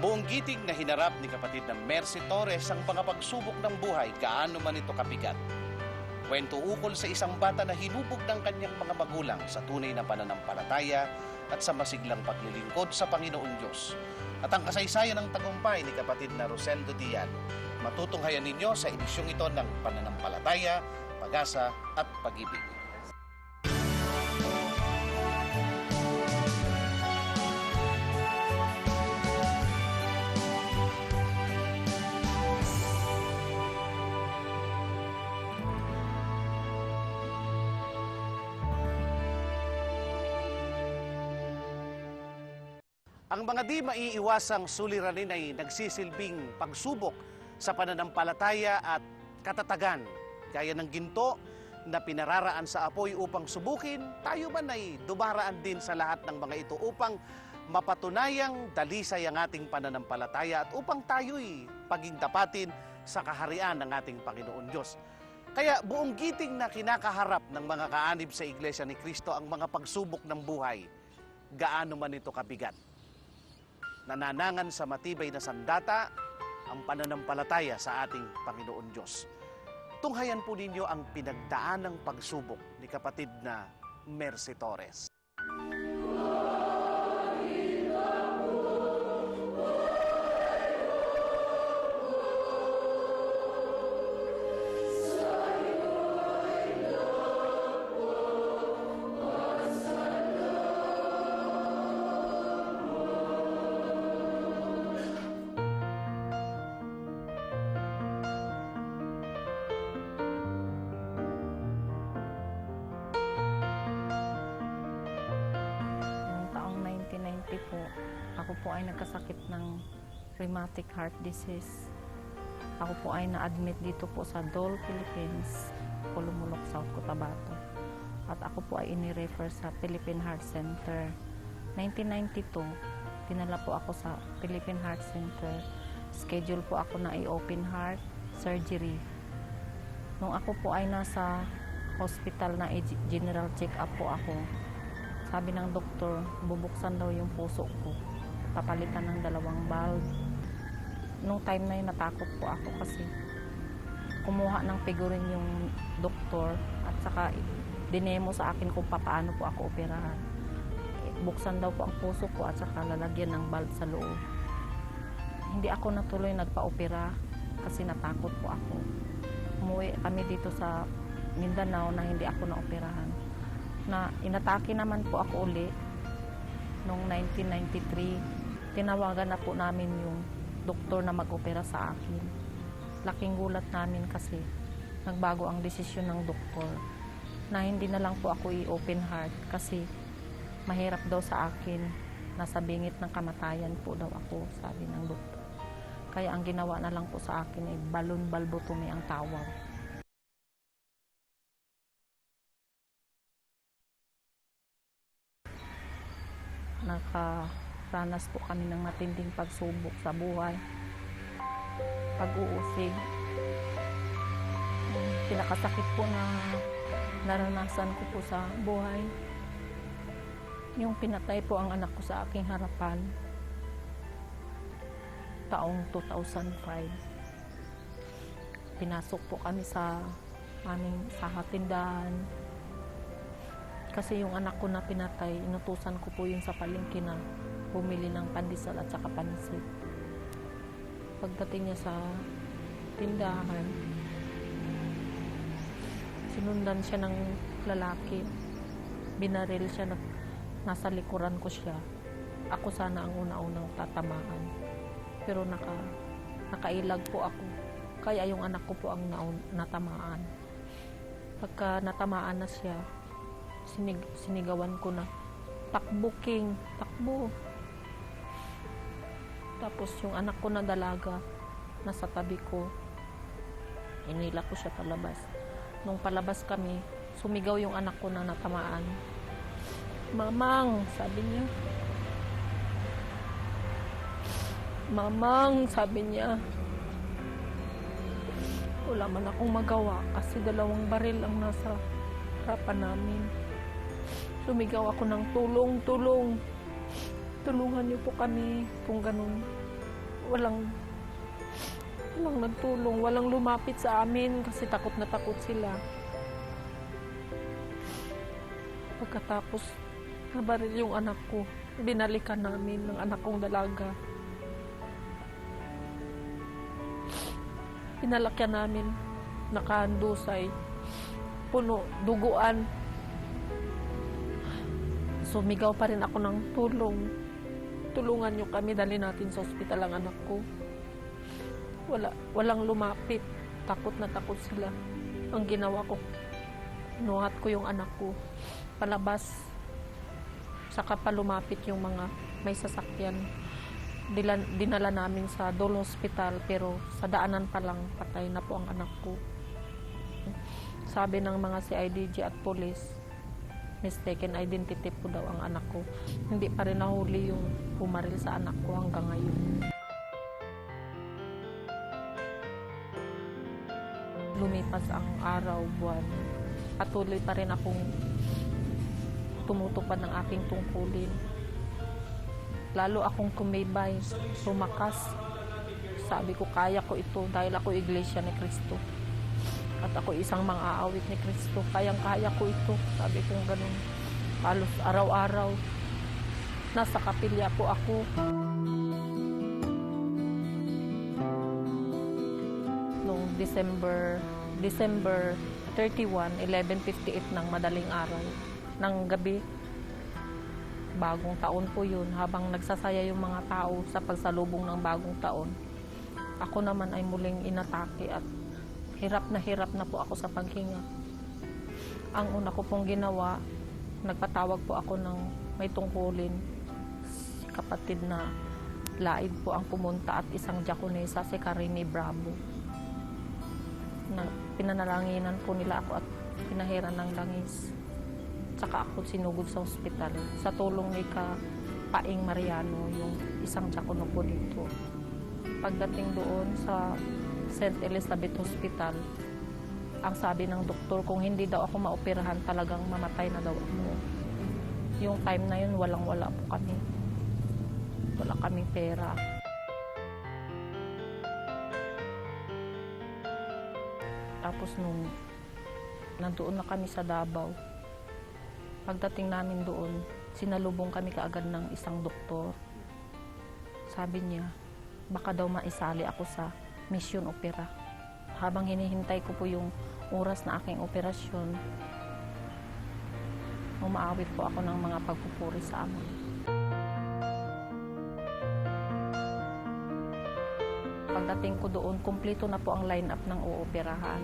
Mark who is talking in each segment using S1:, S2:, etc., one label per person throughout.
S1: Buong giting na hinarap ni kapatid na Mercy Torres ang mga pagsubok ng buhay, gaano man ito kabigat. Kwento ukol sa isang bata na hinubog ng kanyang mga magulang sa tunay na pananampalataya at sa masiglang paglilingkod sa Panginoon Diyos. At ang kasaysayan ng tagumpay ni kapatid na Rosendo Dian, matutunghayan ninyo sa edisyong ito ng Pananampalataya, Pag-asa at Pag-ibig. Ang mga di maiiwasang suliranin ay nagsisilbing pagsubok sa pananampalataya at katatagan. Gaya ng ginto na pinararaan sa apoy upang subukin, tayo man ay dumaraan din sa lahat ng mga ito upang mapatunayang dalisay ang ating pananampalataya at upang tayo'y paging tapatin sa kaharian ng ating Panginoon Diyos. Kaya buong giting na kinakaharap ng mga kaanib sa Iglesia ni Cristo ang mga pagsubok ng buhay, gaano man ito kabigat. Nananangan sa matibay na sandata ang pananampalataya sa ating Panginoon Diyos. Tunghayan po ninyo ang pinagdaanang pagsubok ni kapatid na Mercy Torres.
S2: Po, ako po ay nagkasakit ng rheumatic heart disease. Ako po ay na-admit dito po sa Dole, Philippines, Pulumulok, South Cotabato. At ako po ay ini-refer sa Philippine Heart Center. 1992, dinala po ako sa Philippine Heart Center. Schedule po ako na i-open heart surgery. Nung ako po ay nasa hospital na general check-up po ako, sabi ng doktor, bubuksan daw yung puso ko. Papalitan ng 2 valve. Nung time na yun, natakot po ako kasi kumuha ng figurin yung doktor at saka dinemo sa akin kung paano po ako operahan. Buksan daw po ang puso ko at saka lalagyan ng valve sa loob. Hindi ako natuloy nagpa-opera kasi natakot po ako. Umuwi kami dito sa Mindanao na hindi ako na-operahan. Na inatake naman po ako uli noong 1993. Tinawagan na po namin yung doktor na mag-opera sa akin. Laking gulat namin kasi nagbago ang desisyon ng doktor na hindi na lang po ako i-open heart kasi mahirap daw sa akin. Nasa bingit ng kamatayan po daw ako, sabi ng doktor. Kaya ang ginawa na lang po sa akin ay balloon valvotomy ang tawag. Nakaranas po kami ng matinding pagsubok sa buhay. Pag-uusig. Pinakasakit po na naranasan ko po sa buhay. Yung pinatay po ang anak ko sa aking harapan. Taong 2005. Pinasok po kami sa aming tindahan. Kasi yung anak ko na pinatay, inutusan ko po yun sa palengke na bumili ng pandesal at saka pansit. Pagdating niya sa tindahan, sinundan siya ng lalaki. Binaril siya, nasa likuran ko siya. Ako sana ang una-unang tatamaan. Pero nakailag po ako. Kaya yung anak ko po ang natamaan. Pagka natamaan na siya, sinigawan ko na, takbo King, takbo. Tapos yung anak ko na dalaga, nasa tabi ko, inila ko siya palabas. Nung palabas kami, sumigaw yung anak ko na natamaan. Mamang, sabi niya. Mamang, sabi niya. Wala man akong magawa kasi 2 baril ang nasa harapan namin. Sumigaw ako ng tulong, tulong. Tulungan niyo po kami kung ganun. walang nagtulong, walang lumapit sa amin kasi takot na takot sila. Pagkatapos nabaril yung anak ko, binalikan namin ng anak kong dalaga. Pinalakyan namin, nakahandusay, puno, duguan. Sumigaw pa rin ako ng tulong. Tulungan niyo kami, dali natin sa ospital ang anak ko. Walang lumapit. Takot na takot sila. Ang ginawa ko, nuhat ko yung anak ko palabas. Saka pa lumapit yung mga may sasakyan. Dinala namin sa Dole Hospital, pero sa daanan pa lang patay na po ang anak ko. Sabi ng mga CIDG at police, mistaken identity po daw ang anak ko. Hindi pa rin nahuli yung pumaril sa anak ko hanggang ngayon. Lumipas ang araw, buwan. Patuloy pa rin akong tumutupad ng aking tungkulin. Lalo akong tumibay, tumakas. Sabi ko, kaya ko ito dahil ako Iglesia ni Cristo. At ako isang mang-aawit ni Cristo. Kayang-kaya ko ito. Sabi ko ganun. Halos araw-araw. Nasa kapilya po ako. Noong December 31, 11:58 ng madaling araw ng gabi. Bagong taon po yun. Habang nagsasaya yung mga tao sa pagsalubong ng bagong taon, ako naman ay muling inatake at hirap na po ako sa paghinga. Ang una ko pong ginawa, nagpatawag po ako ng may tungkulin. Kapatid na laid po ang pumunta at isang Diakonesa, si Karine Bravo. Pinanalanginan po nila ako at pinahiran ng langis. Tsaka ako sinugod sa ospital sa tulong ni Paing Mariano, yung isang Diakono po dito. Pagdating doon sa St. Elizabeth Hospital, ang sabi ng doktor, kung hindi daw ako maoperahan, talagang mamatay na daw ako. Yung time na yun, walang-wala po kami. Wala kaming pera. Tapos nung nandoon na kami sa Davao, pagdating namin doon, sinalubong kami kaagad ng isang doktor. Sabi niya, baka daw maisali ako sa mission opera. Habang hinihintay ko po yung oras na aking operasyon, umaawit po ako ng mga pagpupuri sa Ama. Pagdating ko doon, kumpleto na po ang line-up ng ooperahan.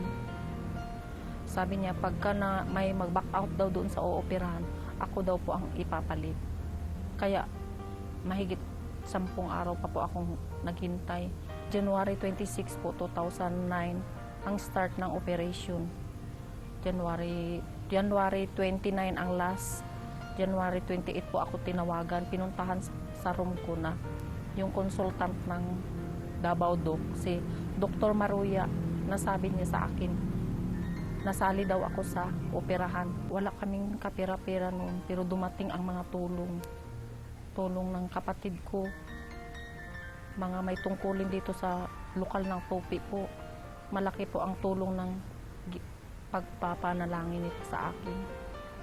S2: Sabi niya, pagka na may mag-back out daw doon sa ooperahan, ako daw po ang ipapalit. Kaya mahigit 10 araw pa po akong naghintay. January 26 po, 2009, ang start ng operation. January 29 ang last. January 28 po ako tinawagan. Pinuntahan sa room ko na yung consultant ng Davao Doc, si Dr. Maruya, nasabi niya sa akin, nasali daw ako sa operahan. Wala kaming kapira-pira noon, pero dumating ang mga tulong ng kapatid ko. Mga may tungkulin dito sa lokal ng Tupi po. Malaki po ang tulong ng pagpapanalangin nito sa akin.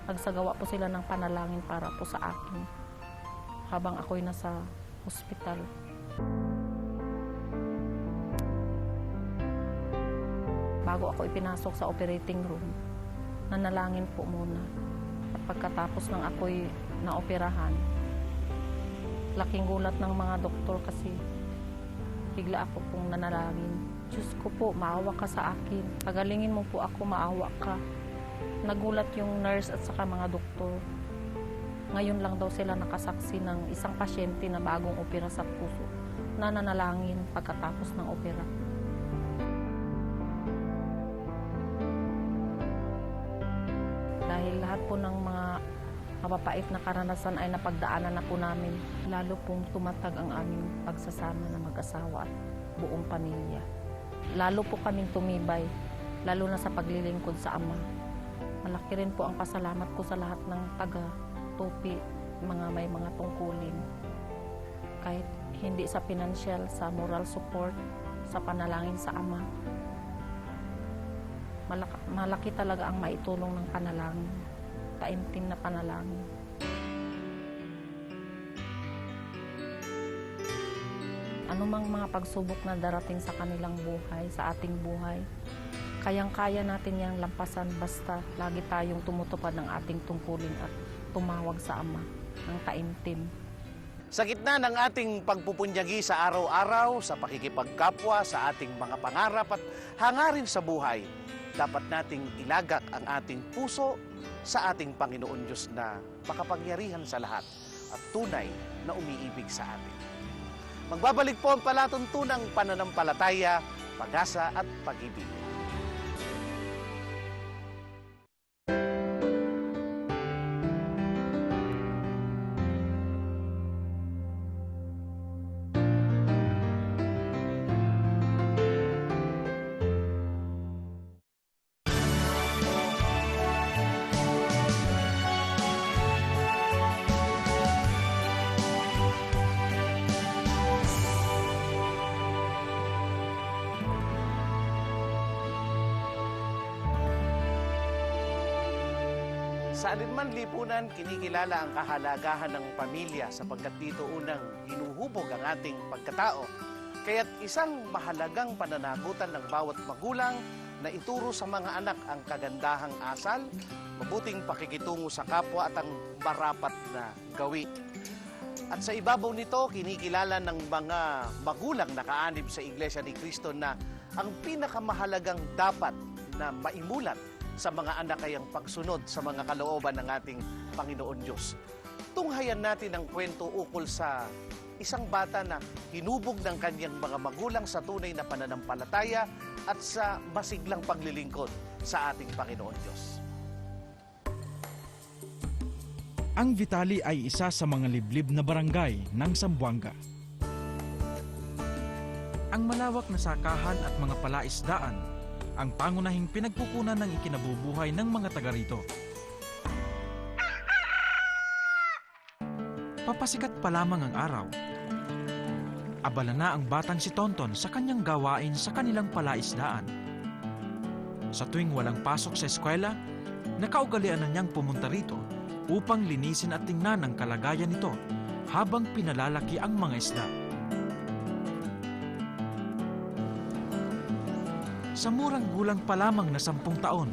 S2: Nagsagawa po sila ng panalangin para po sa akin habang ako'y nasa hospital. Bago ako ipinasok sa operating room, nanalangin po muna. At pagkatapos ng ako'y naoperahan, laking gulat ng mga doktor kasi bigla ako pong nanalangin. Diyos ko po, maawa ka sa akin. Pagalingin mo po ako, maawa ka. Nagulat yung nurse at saka mga doktor. Ngayon lang daw sila nakasaksi ng isang pasyente na bagong opera sa puso na nanalangin pagkatapos ng opera. Dahil lahat po ng mga mapapait na karanasan ay napagdaanan na po namin, lalo pong tumatag ang aming pagsasama ng mag-asawa at buong pamilya. Lalo po kaming tumibay, lalo na sa paglilingkod sa Ama. Malaki rin po ang pasalamat ko sa lahat ng taga-Tupi, may mga tungkulin. Kahit Hindi sa financial, sa moral support, sa panalangin sa Ama. Malaki talaga ang maitulong ng panalangin. Taimtim na panalangin. Anumang mga pagsubok na darating sa kanilang buhay, sa ating buhay, kayang-kaya natin yang lampasan basta lagi tayong tumutupad ng ating tungkulin at tumawag sa Ama ng taimtim.
S1: Sa gitna ng ating pagpupunyagi sa araw-araw, sa pakikipagkapwa, sa ating mga pangarap at hangarin sa buhay, dapat nating ilagak ang ating puso sa ating Panginoon Diyos na makapangyarihan sa lahat at tunay na umiibig sa atin. Magbabalik po ang palatuntunang pananampalataya, pag-asa at pag-ibig. Sa alinman lipunan, kinikilala ang kahalagahan ng pamilya sapagkat dito unang hinuhubog ang ating pagkatao. Kaya't isang mahalagang pananagutan ng bawat magulang na ituro sa mga anak ang kagandahang asal, mabuting pakikitungo sa kapwa at ang marapat na gawi. At sa ibabaw nito, kinikilala ng mga magulang na kaanib sa Iglesia ni Cristo na ang pinakamahalagang dapat na maimulat sa mga anak ay ang pagsunod sa mga kalooban ng ating Panginoon Diyos. Tunghayan natin ang kwento ukol sa isang bata na hinubog ng kanyang mga magulang sa tunay na pananampalataya at sa masiglang paglilingkod sa ating Panginoon Diyos.
S3: Ang Vitali ay isa sa mga liblib na barangay ng Zamboanga. Ang malawak na sakahan at mga palaisdaan ang pangunahing pinagkukunan ng ikinabubuhay ng mga taga rito. Papasikat pa lamang ang araw. Abala na ang batang si Tonton sa kanyang gawain sa kanilang palaisdaan. Sa tuwing walang pasok sa eskwela, nakaugalian na niyang pumunta rito upang linisin at tingnan ang kalagayan nito habang pinalalaki ang mga isda. Sa murang gulang pa lamang na 10 taon,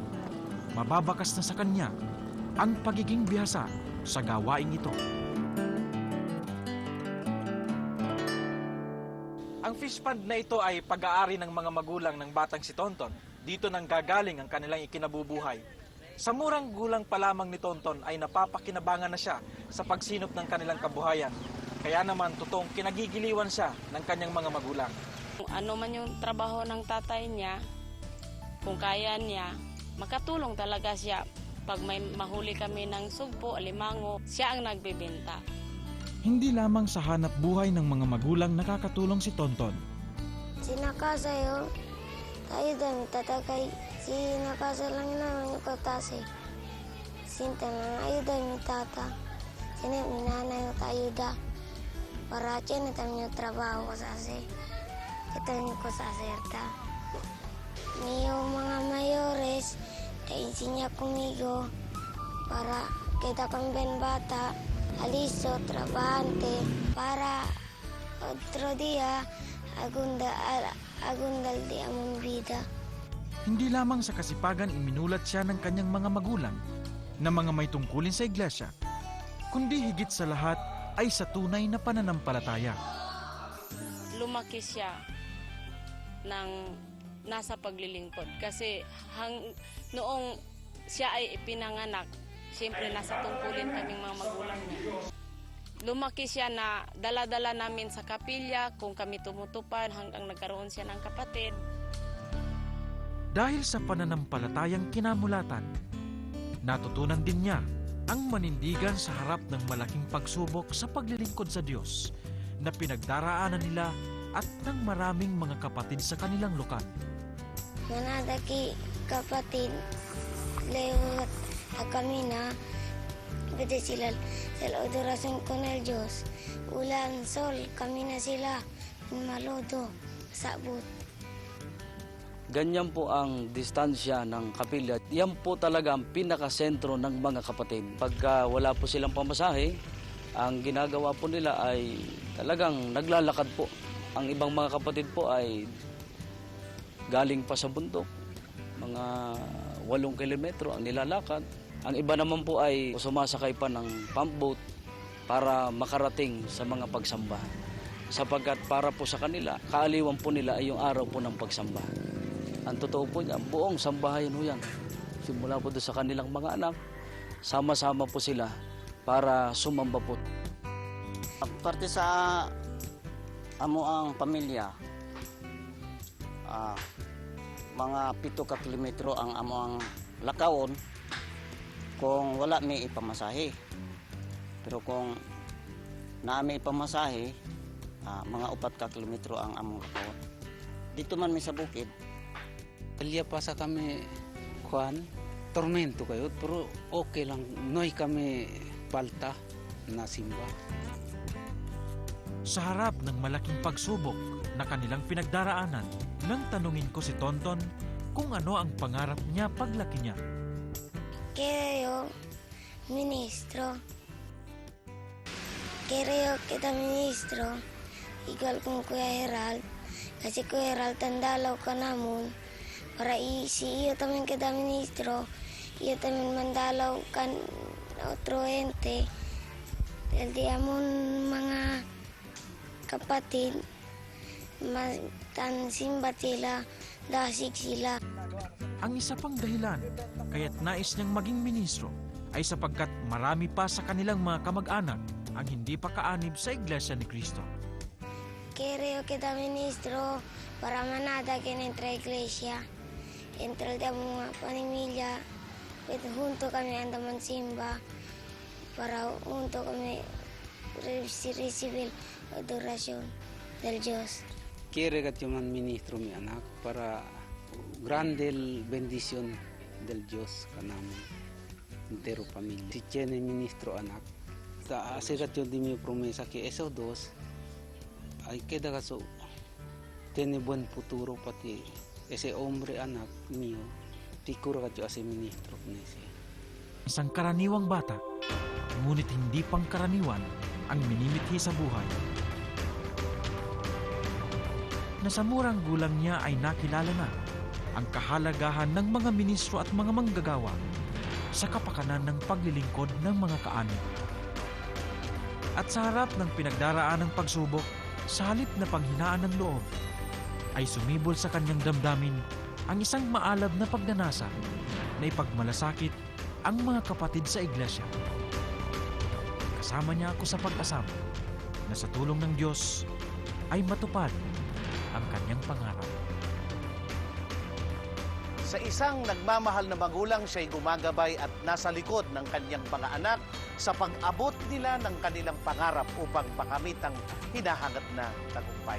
S3: mababakas na sa kanya ang pagiging bihasa sa gawaing ito. Ang fish pond na ito ay pag-aari ng mga magulang ng batang si Tonton. Dito nang gagaling ang kanilang ikinabubuhay. Sa murang gulang pa lamang ni Tonton ay napapakinabangan na siya sa pagsinop ng kanilang kabuhayan. Kaya naman totoong kinagigiliwan siya ng kanyang mga magulang.
S4: Kung ano man yung trabaho ng tatay niya, kung kaya niya, makatulong talaga siya. Pag may mahuli kami ng sugpo, alimango, siya ang nagbebenta.
S3: Hindi lamang sa hanap buhay ng mga magulang nakakatulong si Tonton.
S5: Sinakasa yun, tayo dami tatakay. Sinakasa lang naman yung patase. Sinta lang ayuda yung tata. Sini minana yung ayuda. Para siya na tayo yung trabaho ko sa ase. Kita niyo ko sa aserta. Niyo mga mayores, ensinya conmigo para kita kami ben bata, aliso, trabahante, para otro día agundal di among vida.
S3: Hindi lamang sa kasipagan iminulat siya ng kanyang mga magulang na mga may tungkulin sa iglesia, kundi higit sa lahat ay sa tunay na pananampalataya.
S4: Lumaki siya ng nasa paglilingkod. Kasi noong siya ay ipinanganak, siyempre nasa tungkulin kaming mga magulang niya. Lumaki siya na dala-dala namin sa kapilya kung kami tumutupad hanggang nagkaroon siya ng kapatid.
S3: Dahil sa pananampalatayang kinamulatan, natutunan din niya ang manindigan sa harap ng malaking pagsubok sa paglilingkod sa Diyos na pinagdaraanan nila at ng maraming mga kapatid sa kanilang lugar.
S5: Manadaki kapatid, lewat kami na Pwede sila sa adorasyon ko ng Diyos. Ulan, sol, kami na sila. Maludo, sabot.
S6: Ganyan po ang distansya ng kapilya. Yan po talaga ang pinakasentro ng mga kapatid. Pagka wala po silang pamasahe, ang ginagawa po nila ay talagang naglalakad po. Ang ibang mga kapatid po ay galing pa sa bundok, mga 8 kilometro ang nilalakad. Ang iba naman po ay sumasakay pa ng pump boat para makarating sa mga pagsamba. Sapagkat para po sa kanila, kaaliwan po nila ay yung araw po ng pagsamba. Ang totoo po niya, buong sambahayan ho yan. Simula po doon sa kanilang mga anak, sama-sama po sila para sumamba po.
S7: Parte sa amo ang pamilya, mga 7 ka kilometro ang amo ang lakawon kung wala may ipamasahe. Pero kung na may ipamasahe, mga 4 ka kilometro ang among lakawon. Dito man may sa bukid.
S8: Kalya pa sa kami kuan, tormento kayo, pero okay lang. Noy kami palta na simba.
S3: Sa harap ng malaking pagsubok na kanilang pinagdaraanan, nang tanungin ko si Tonton kung ano ang pangarap niya paglaki niya.
S5: Quiero ministro. Quiero kita ministro. Igual kung Kuya Herald. Kasi Kuya Herald tandalaw ka namon. Para iyo tamin kita ministro. Iyo tamin mandalaw kan otro ente. Dahil amon mga kapatid. Tansimba sila. Dasig sila.
S3: Ang isa pang dahilan kaya't nais niyang maging ministro ay sapagkat marami pa sa kanilang mga kamag-anak ang hindi pa kaanib sa Iglesia ni Cristo.
S5: Quiero kita ministro para manada que entre iglesia. Entre el mga panimilya, junto kami andaman simba para junto kami recibir adoración del Dios.
S8: Quiere kat man ministro mi anak para grande bendición del Dios kanamo entero pamilya. Si tiene ministro anak, ta asirat yun di mi promesa que esos dos ay queda kaso tiene buen futuro pati ese hombre anak mío, tikura kat yung ase ministro nese.
S3: Isang karaniwang bata, ngunit hindi pang karaniwan ang minimithi sa buhay. Na sa murang gulang niya ay nakilala na ang kahalagahan ng mga ministro at mga manggagawa sa kapakanan ng paglilingkod ng mga kaanib. At sa harap ng pinagdaraan ng pagsubok, sa halip na panghinaan ng loob, ay sumibol sa kanyang damdamin ang isang maalab na pagnanasa na ipagmalasakit ang mga kapatid sa iglesia. Kasama niya ako sa pag-asama na sa tulong ng Diyos ay matupad ang kanyang pangarap.
S1: Sa isang nagmamahal na magulang, siya'y gumagabay at nasa likod ng kanyang mga anak sa pag-abot nila ng kanilang pangarap upang makamit ang hinahangad na tagumpay.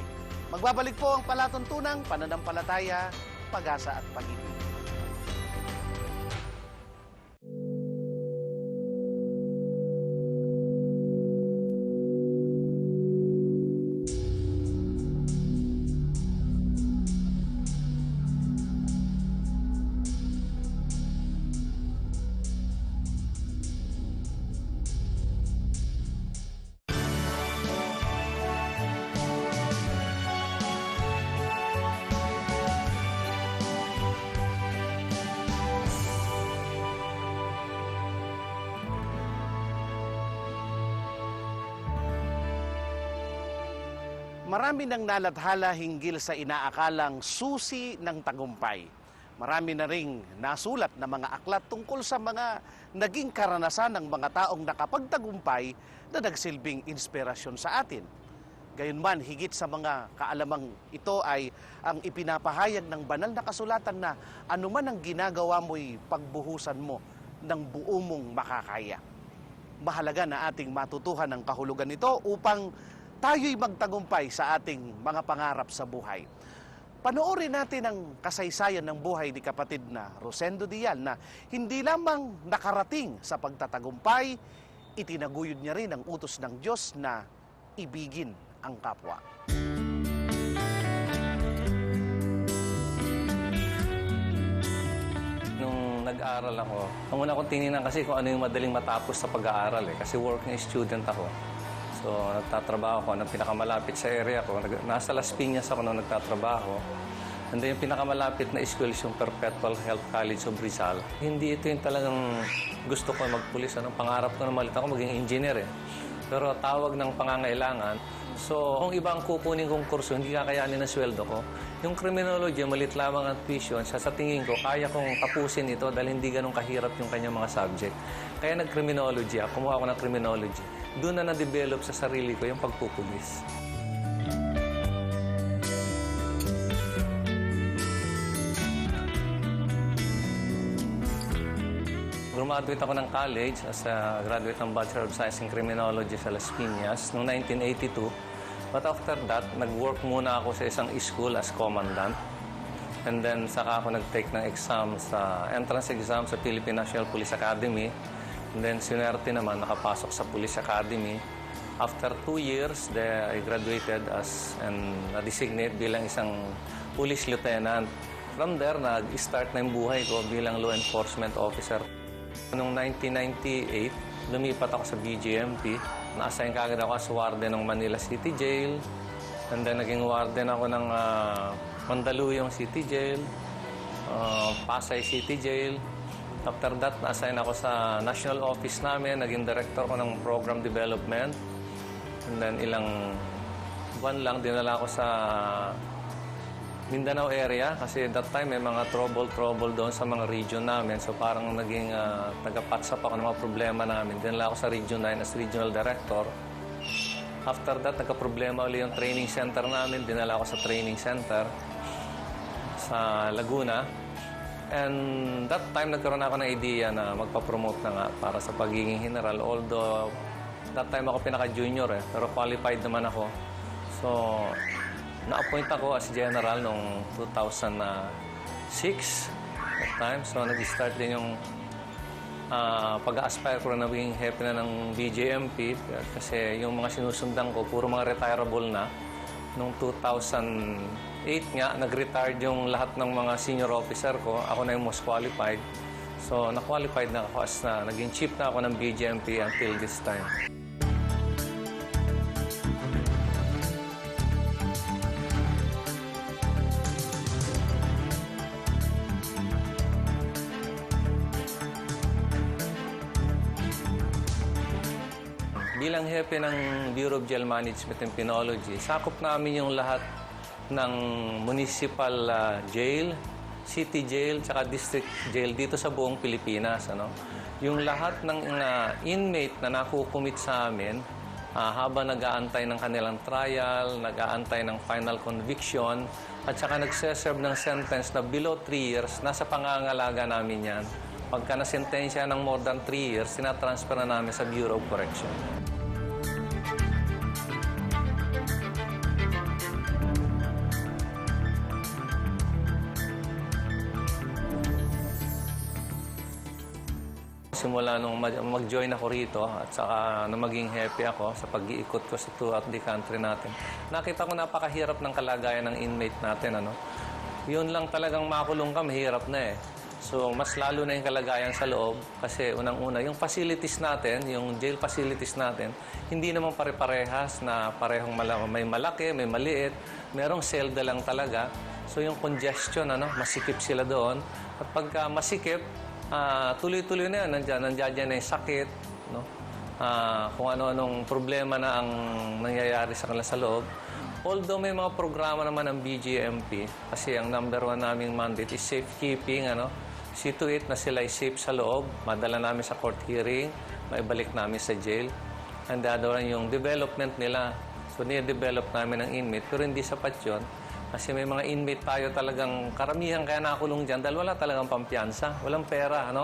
S1: Magbabalik po ang palatuntunang pananampalataya, pag-asa at pag-ibig. Marami nang nalathala hinggil sa inaakalang susi ng tagumpay. Marami na ring nasulat na mga aklat tungkol sa mga naging karanasan ng mga taong nakapagtagumpay na nagsilbing inspirasyon sa atin. Gayunman, higit sa mga kaalamang ito ay ang ipinapahayag ng banal na kasulatan na anuman ang ginagawa mo'y pagbuhusan mo ng buo mong makakaya. Mahalaga na ating matutuhan ang kahulugan nito upang tayo'y magtagumpay sa ating mga pangarap sa buhay. Panoorin natin ang kasaysayan ng buhay ni kapatid na Rosendo Dial na hindi lamang nakarating sa pagtatagumpay, itinaguyod niya rin ang utos ng Diyos na ibigin ang kapwa.
S9: Nung nag-aaral ako, ang una kong tinignan kasi kung ano yung madaling matapos sa pag-aaral kasi working student ako. So, nagtatrabaho ako ng pinakamalapit sa area ko. Nasa Las Piñas ako nung nagtatrabaho. And then, yung pinakamalapit na school is yung Perpetual Health College of Rizal. Hindi ito yung talagang gusto ko magpulis. Pangarap ko na malit ako maging engineer Pero tawag ng pangangailangan. So, kung iba ang kukunin kong kurso, hindi kakayanin ang sweldo ko. Yung criminology, malit lamang ang tuition. Sa tingin ko, kaya kong tapusin ito dahil hindi ganun kahirap yung kanyang mga subject. Kaya nag-criminology ako. Kumuha ako ng criminology. Doon na na-develop sa sarili ko yung pagpupulis. Graduate ako ng college as a graduate ng Bachelor of Science in Criminology sa Las Piñas noong 1982. But after that, nag-work muna ako sa isang school as commandant. And then, saka ako nag-take ng exam sa entrance exam sa Philippine National Police Academy. And then, sinwerte naman, nakapasok sa Police Academy. After 2 years, I graduated as and na-designate bilang isang police lieutenant. From there, nag-start na yung buhay ko bilang law enforcement officer. Noong 1998, lumipat ako sa BGMP. Na-assign kagad ako as warden ng Manila City Jail. And then, naging warden ako ng Mandaluyong City Jail, Pasay City Jail. After that, na-assign ako sa national office namin. Naging director ko ng program development. And then, ilang buwan lang, dinala ako sa Mindanao area. Kasi that time, may mga trouble doon sa mga region namin. So, parang naging taga-patsap ako ng mga problema namin. Dinala ako sa Region 9 as regional director. After that, nagka-problema ulit yung training center namin. Dinala ako sa training center sa Laguna. And that time, nagkaroon ako ng idea na magpa-promote na nga para sa pagiging general. Although, that time ako pinaka-junior pero qualified naman ako. So, na-appoint ako as general noong 2006 that time. So, nag-start din yung pag-aspire ko na maging hepe na ng BJMP kasi yung mga sinusundan ko, puro mga retirable na. Noong 2008 nga, nag-retired yung lahat ng mga senior officer ko. Ako na yung most qualified. So, na-qualified na ako as na naging chief na ako ng BJMP until this time. Bilang hepe ng Bureau of Jail Management and Penology, sakop namin yung lahat ng municipal jail, city jail, tsaka district jail dito sa buong Pilipinas. Yung lahat ng inmate na nakukumit sa amin, habang nag-aantay ng kanilang trial, nag-aantay ng final conviction, at saka nagseserve ng sentence na below 3 years, nasa pangangalaga namin yan. Pagka nasentensya ng more than 3 years, sinatransfer na namin sa Bureau of Correction. Simula nung mag-join ako rito at saka nung maging happy ako sa pag-iikot ko sa throughout the country natin, nakita ko napakahirap ng kalagayan ng inmate natin. Yun lang talagang makulong ka, mahirap na So, mas lalo na yung kalagayan sa loob kasi unang-una, yung facilities natin, yung jail facilities natin, hindi naman pare-parehas na parehong may malaki, may maliit, merong selda lang talaga. So, yung congestion, masikip sila doon. At pagka masikip, tuloy-tuloy na yan. Nandiyan na yung sakit, kung ano-anong problema na ang nangyayari sa kanila sa loob. Although may mga programa naman ng BGMP, kasi ang number 1 naming mandate is safekeeping, see to it na sila ay safe sa loob, madala namin sa court hearing, maibalik namin sa jail. And the other one, yung development nila. So, niya-develop namin ng inmate, pero hindi sapat yun. Kasi may mga inmate tayo talagang karamihan kaya nakulong dyan dahil wala talagang pampiyansa, walang pera,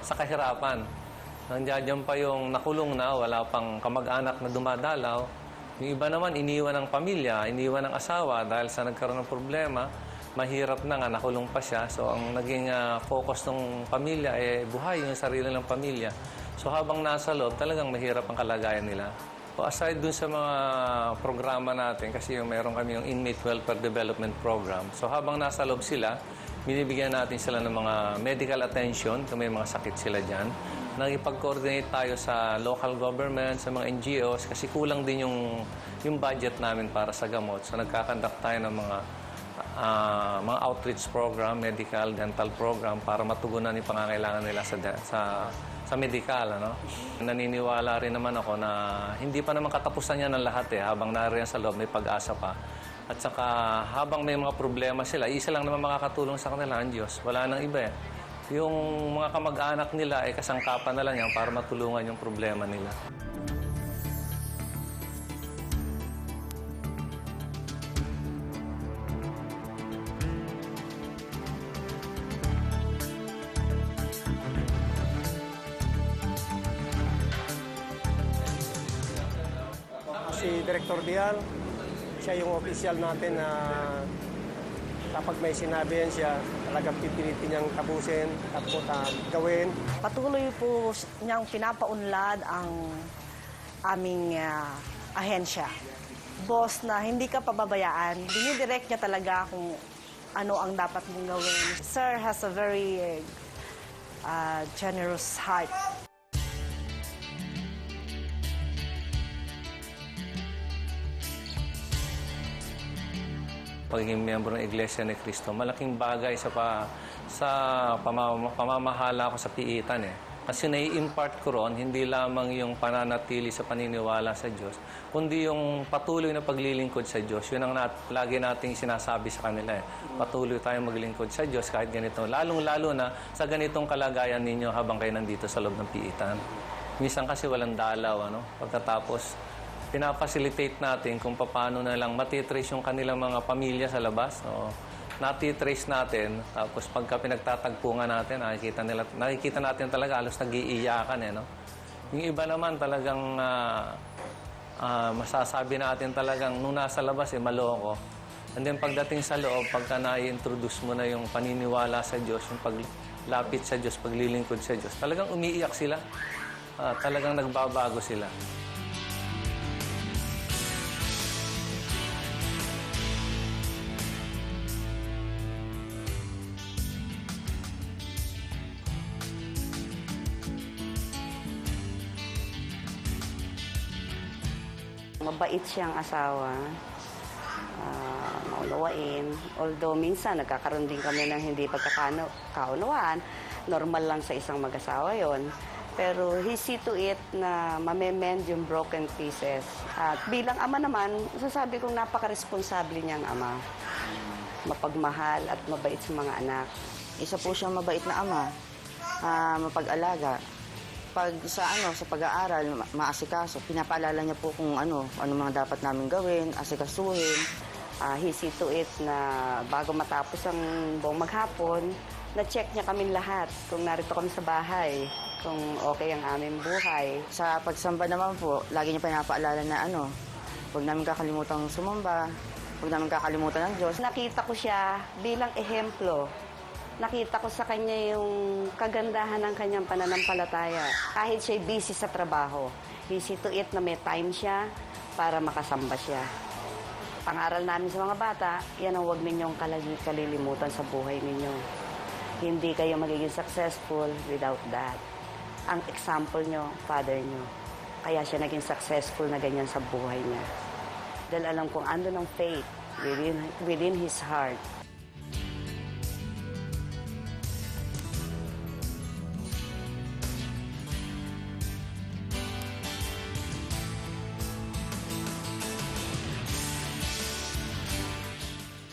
S9: sa kahirapan. Nandiyan pa yung nakulong na, wala pang kamag-anak na dumadalaw. Yung iba naman, iniwan ng pamilya, iniwan ng asawa dahil sa nagkaroon ng problema. mahirap na nga, nakulong pa siya. So ang naging focus ng pamilya buhay yung sarili ng pamilya. So habang nasa loob, talagang mahirap ang kalagayan nila. So aside dun sa mga programa natin, kasi meron kami yung Inmate Welfare Development Program. So habang nasa loob sila, binibigyan natin sila ng mga medical attention kung may mga sakit sila dyan. Nakipag-coordinate tayo sa local government, sa mga NGOs, kasi kulang din yung budget namin para sa gamot. So nagkakandak tayo ng mga outreach program, medical, dental program para matugunan yung pangangailangan nila sa medical. Ano? Naniniwala rin naman ako na hindi pa naman katapusan yan ng lahat habang nariyan sa loob, may pag-asa pa. At saka habang may mga problema sila, isa lang naman makakatulong sa kanila ang Diyos. Wala nang iba Yung mga kamag-anak nila kasangkapan na lang yan para matulungan yung problema nila.
S10: Si Director Dial, siya yung official natin na kapag may sinabi yan siya, talagang pipilitin niyang tapusin at gawin.
S11: Patuloy po niyang pinapaunlad ang aming ahensya. Boss na hindi ka pababayaan, dinidirect niya talaga kung ano ang dapat mong gawin. Sir has a very generous heart.
S9: Pagiging miyembro ng Iglesia ni Cristo, malaking bagay sa pamamahala ko sa piitan. Kasi nai-impart ko ron, hindi lamang yung pananatili sa paniniwala sa Diyos, kundi yung patuloy na paglilingkod sa Diyos. Yun ang lagi nating sinasabi sa kanila. Patuloy tayong maglingkod sa Diyos kahit ganito. Lalong-lalo na sa ganitong kalagayan ninyo habang kayo nandito sa loob ng piitan. Minsan kasi walang dalaw. Pagkatapos, pinapacilitate natin kung paano na lang matitrace yung kanilang mga pamilya sa labas. Natitrace natin, tapos pagka pinagtatagpo nga natin, nakikita natin talaga halos nag-iiyakan. Yung iba naman talagang masasabi natin talagang nung nasa labas maloko. And then pagdating sa loob, pagka na-introduce mo na yung paniniwala sa Diyos, yung paglapit sa Diyos, paglilingkod sa Diyos, talagang umiiyak sila. Talagang nagbabago sila.
S11: Mabait siyang asawa, maunawain. Although minsan nagkakaroon din kami ng hindi pagkakaunawaan, normal lang sa isang mag-asawa yon. Pero he see to it na mamemend yung broken pieces. At bilang ama naman, sasabi kong napaka-responsable niyang ama. Mapagmahal at mabait sa mga anak.
S12: Isa po siyang mabait na ama, mapag-alaga. Pag sa pag-aaral, maasikaso, pinapaalala niya po kung ano mga dapat namin gawin, asikasuhin.
S11: He see to it na bago matapos ang buong maghapon, na-check niya kami lahat kung narito kami sa bahay, kung okay ang aming buhay.
S12: Sa pagsamba naman po, lagi niya pinapaalala na huwag namin kakalimutang sumamba, huwag namin kakalimutan ng Diyos.
S11: Nakita ko siya bilang ehemplo. Nakita ko sa kanya yung kagandahan ng kanyang pananampalataya. Kahit siya'y busy sa trabaho, he see to it na may time siya para makasamba siya. Pangaral namin sa mga bata, yan ang huwag ninyong kalilimutan sa buhay ninyo. Hindi kayo magiging successful without that. Ang example nyo, father nyo. Kaya siya naging successful na ganyan sa buhay niya. Dahil alam kong ando ng faith within his heart.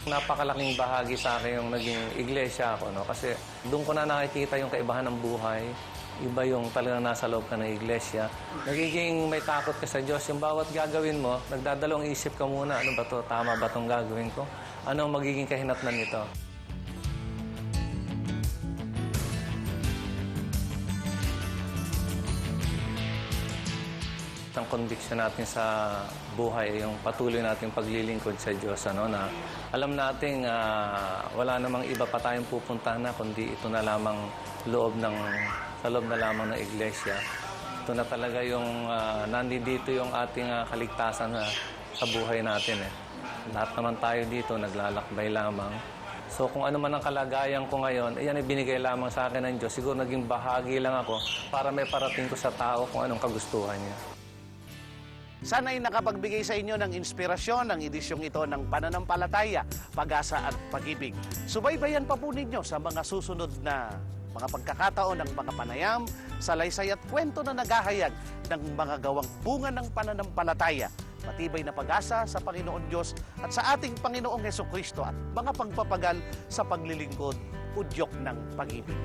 S9: Napakalaking bahagi sa akin yung naging iglesia ako, kasi doon ko na nakikita yung kaibahan ng buhay. Iba yung talagang nasa loob ka ng iglesia. Nagiging may takot ka sa Diyos. Yung bawat gagawin mo, nagdadalawang isip ka muna. Ano ba to? Tama ba itong gagawin ko? Ano ang magiging kahinatnan nito? ng conviction natin sa buhay, yung patuloy nating paglilingkod sa Diyos, na alam nating wala namang iba pa tayong pupuntahan na kundi ito na lamang sa loob na lamang ng iglesia. Ito na talaga yung nandito yung ating kaligtasan sa buhay natin. Lahat naman tayo dito naglalakbay lamang. So kung ano man ang kalagayan ko ngayon, yan ay binigay lamang sa akin ng Diyos. Siguro naging bahagi lang ako para may parating ko sa tao kung anong kagustuhan niya.
S1: Sana'y nakapagbigay sa inyo ng inspirasyon ang edisyong ito ng Pananampalataya, Pag-asa at Pag-ibig. Subaybayan pa po ninyo sa mga susunod na mga pagkakataon ng mga panayam, salaysay at kwento na naghahayag ng mga gawang bunga ng pananampalataya, matibay na pag-asa sa Panginoon Diyos at sa ating Panginoong Hesukristo at mga pagpapagal sa paglilingkod, udyok ng pag-ibig.